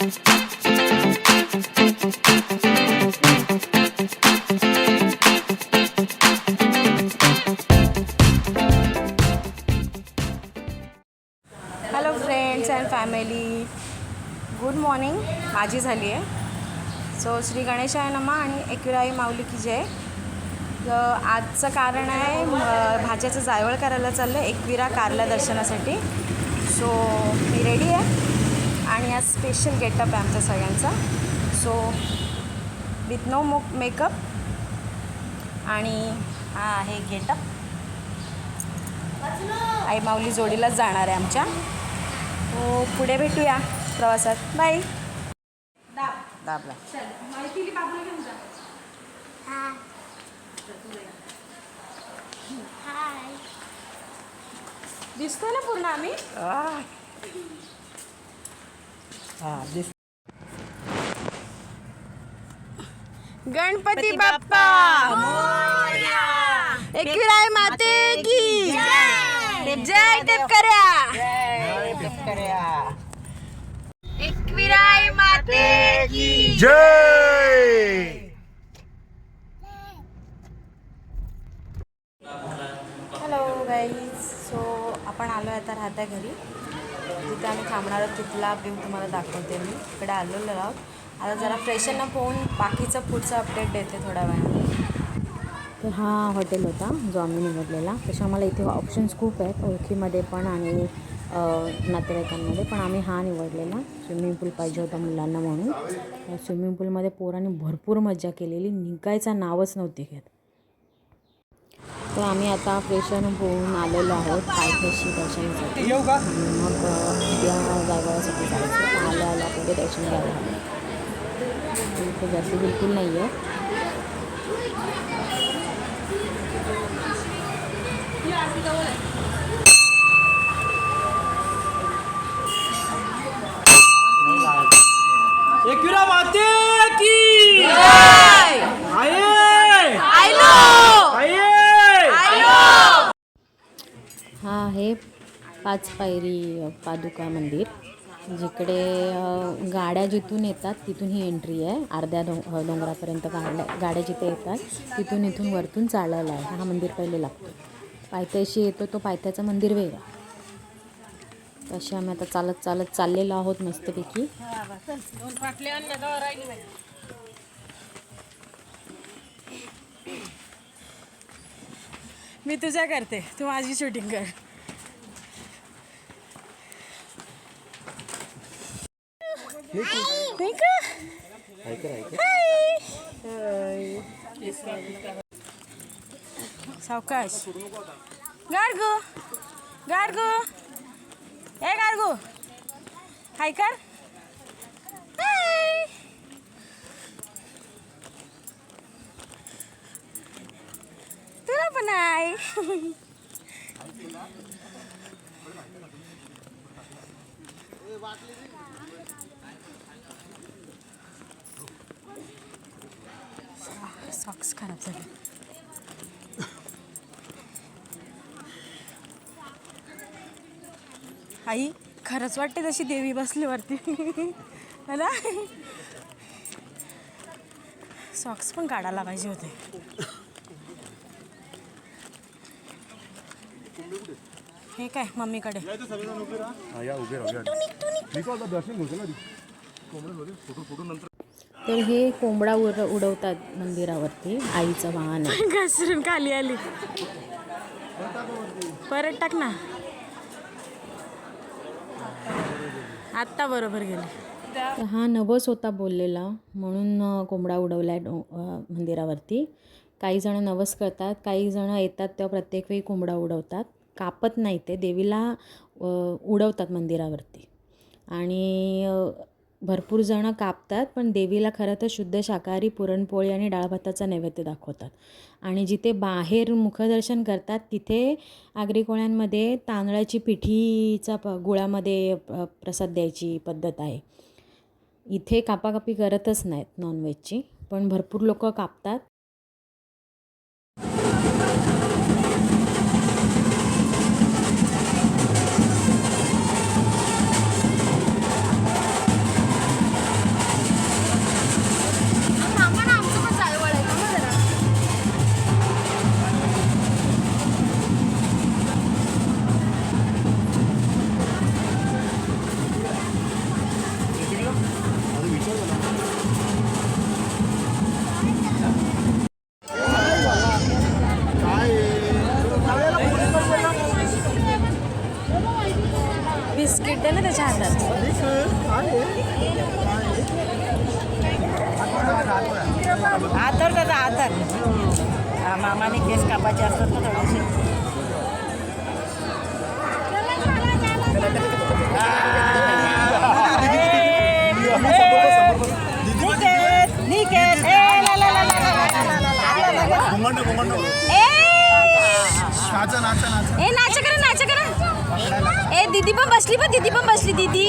Hello friends and family, good morning. माझी झाली आहे. सो श्री गणेशाय नमः आणि एकविराई माऊली की जय. आजचं कारण आहे भाज्याचं जायवळ करायला चाललं आहे एकविरा कारला दर्शनासाठी. सो मी रेडी आहे आणि आज स्पेशल गेटअप आहे आमचा सगळ्यांचा. सो विथ नो मेकअप आणि हा आहे गेटअप. आई माऊली जोडीलाच जाणार आहे आमच्या. तो पुढे भेटूया प्रवासात. बाय. दाबला दिसतोय ना पूर्ण आम्ही. गणपती बाप्पा मोरया. एकविराई माते की जय. टेपकऱ्या एकविराई माते की जय. Hello guys. सो आपण आलो आहे आता राहत्या घरी. जिथे आम्ही थांबणार आहोत तिथला व्ह्यू तुम्हाला दाखवते. मी इकडे आलेलो आहोत. आता जरा फ्रेशन अप होऊन बाकीचं पुढचं अपडेट देते थोड्या वेळाने. तर हा हॉटेल होता जो आम्ही निवडलेला. तसे आम्हाला इथे ऑप्शन्स खूप आहेत ओळखीमध्ये पण आणि नातेवाईकांमध्ये, पण आम्ही हा निवडलेला. स्विमिंग पूल पाहिजे होता मुलांना म्हणून. स्विमिंग पूलमध्ये पोरांनी भरपूर मजा केलेली, निघायचा नावच नव्हती घेत. तर आम्ही आता फ्रेशन होऊन आलेलो आहोत पायथ्याशी दर्शनासाठी. मग उद्या जायवळासाठी जायचं. आल्या पुढे दर्शन घ्यायला हवं. इथे गर्दी बिलकुल नाही आहे. एकविरा माते की जय. हा आहे 5 पायरी पादुका मंदिर, जिकडे गाड्या जिथून येतात तिथून ही एंट्री आहे. अर्ध्या डोंगरापर्यंत गाड्या जिथे येतात इथून वरतून चालायला आहे. हा मंदिर पहिले लागतो. पायथ्याशी येतो तो पायथ्याचं मंदिर वेगळा. तसे आम्ही आता चालत चाललेलो आहोत मस्तपैकी. मी तुझ्या करते, तू माझी शूटिंग कर. सावकाश. गार्गो गार्गो ए गार्गो हाय कर. तुला पण आहे. सॉक्स खराब झाले. आई खरंच वाटते तशी देवी बसली वरती. ना सॉक्स पण काढायला पाहिजे होते. हे काय मम्मीकडे. तर हे कोंबडा उडवतात मंदिरावरती. आईचं वाहन आहे. घसरून खाली आली. परत टाक ना. आत्ता बरोबर गेले. हा नवस होता बोललेला म्हणून कोंबडा उडवला आहे मंदिरावरती. काही जण नवस करतात, काही जण येतात तेव्हा प्रत्येक वेळी कोंबडा उडवतात. कापत नाही, ते देवीला उडवतात मंदिरावरती. आणि भरपूर जणं कापतात, पण देवीला खरं तर शुद्ध शाकाहारी पुरणपोळी आणि डाळ भाताचा नैवेद्य दाखवतात. आणि जिथे बाहेर मुखदर्शन करतात तिथे आगरी कोळ्यांमध्ये तांदळाची पिठीचा गुळामध्ये प्रसाद द्यायची पद्धत आहे. इथे कापाकापी करतच नाहीत नॉनव्हेजची, पण भरपूर लोक कापतात. मामाने केस कापायचे असतात ना थोडेसे. ए नाच करा ए दीदी पण बसली दीदी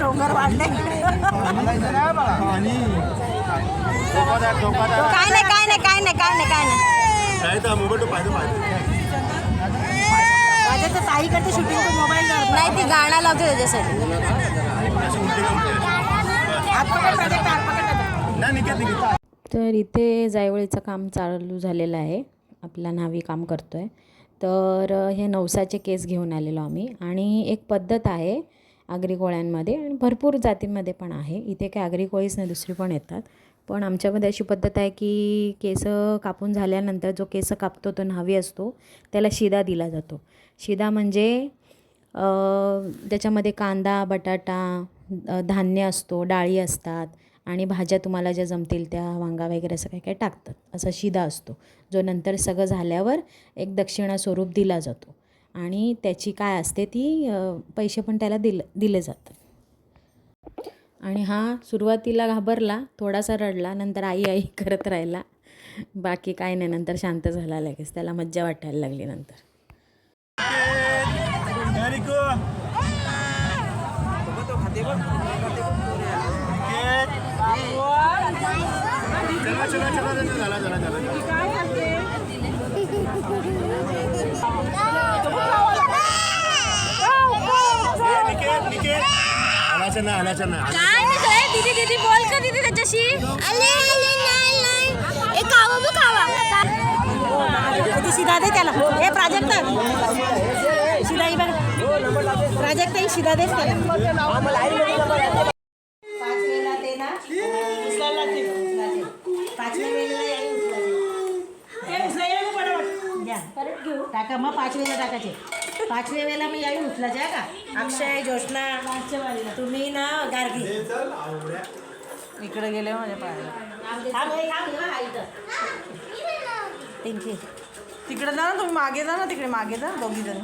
डोंगर वाढले. काय नाही माझ्या तर ताई करते शूटिंग तो मोबाईल नाही ती गाणं लावते त्याच्यासाठी. तर इथे जायवळीचं काम चालू झालेलं आहे. आपला न्हावी काम करतो आहे. तर हे नवसाचे केस घेऊन आलेलो आम्ही. आणि एक पद्धत आहे आगरी कोळ्यांमध्ये आणि भरपूर जातींमध्ये पण आहे. इथे काय आगरी कोळीच नाही दुसरी पण येतात. पण आमच्यामध्ये अशी पद्धत आहे की केस कापून झाल्यानंतर जो केस कापतो तो न्हावी असतो त्याला शिदा दिला जातो. शिदा म्हणजे त्याच्यामध्ये कांदा, बटाटा, धान्य असतो, डाळी असतात आणि भाज्या तुम्हाला ज्या जमतील त्या वांगा वगैरे असं काही काही टाकतात. असा शिदा असतो जो नंतर सगळं झाल्यावर एक दक्षिणा स्वरूप दिला जातो. आणि त्याची काय असते ती पैसे पण त्याला दिले जातात. आणि हा सुरुवातीला घाबरला, थोडासा रडला, नंतर आई करत राहिला. बाकी काय नाही, नंतर शांत झाला लगेच. त्याला मज्जा वाटायला लागली नंतर. दीदी बोल का दीदी त्याच्याशी. शिदा दे त्याला. हे प्राजक्ता शिदा ही बघ. प्राजक्ता ही शिदा देस त्याला. 5 वेळेला ते ना उचलायला लागते. 5 वेळेला घ्या टाका. मग 5 वेळेला टाकायचे. 5 वेळेला मी यावी उचलायचे आहे का. अक्षय, ज्योष्णा, तुम्ही ना गार्गी इकडे गेले माझ्या पायाला. पिंकी तिकडे जा ना तुम्ही, मागे जा ना, तिकडे मागे जा दोघी जण.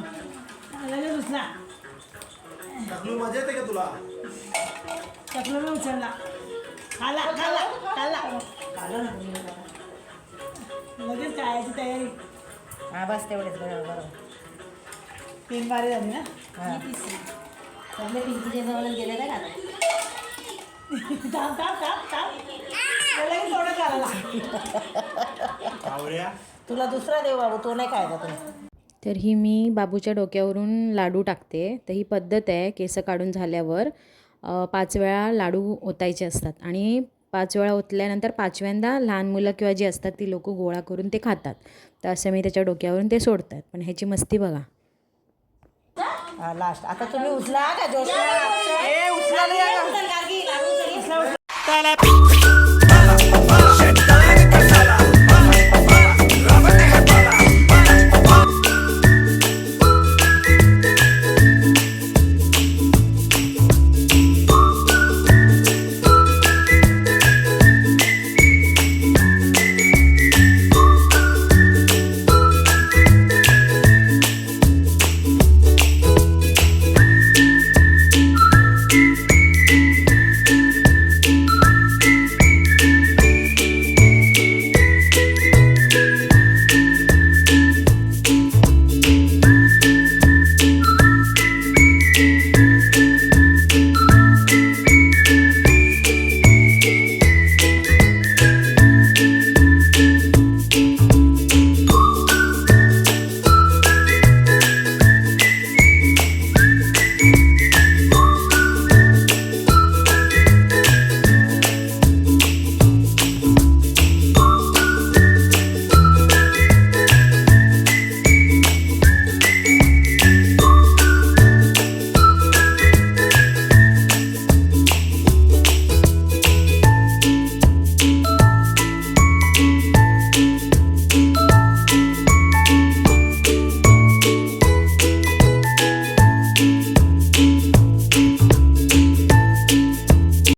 उचला चकलो मी उचलला. खाला लगेच खायची तयारी. हा बस तेवढेच बरोबर. 3 बारी झाली ना. सगळे पिंकीच्या जवळ गेले का थोडं करायला. तुला दुसरा देऊ बाबू, तो नाही खायचा तुम्ही. तर ही मी बाबूच्या डोक्यावरून लाडू टाकते. तर ही पद्धत आहे. केस काढून झाल्यावर 5 वेळा लाडू ओतायचे असतात आणि 5 वेळा ओतल्यानंतर 5व्यांदा लहान मुलं किंवा जी असतात ती लोक गोळा करून ते खातात. तर असं मी त्याच्या डोक्यावरून ते सोडतात. पण ह्याची मस्ती बघा. लास्ट आता तुम्ही उचला का जोशला. ए उचला उचला.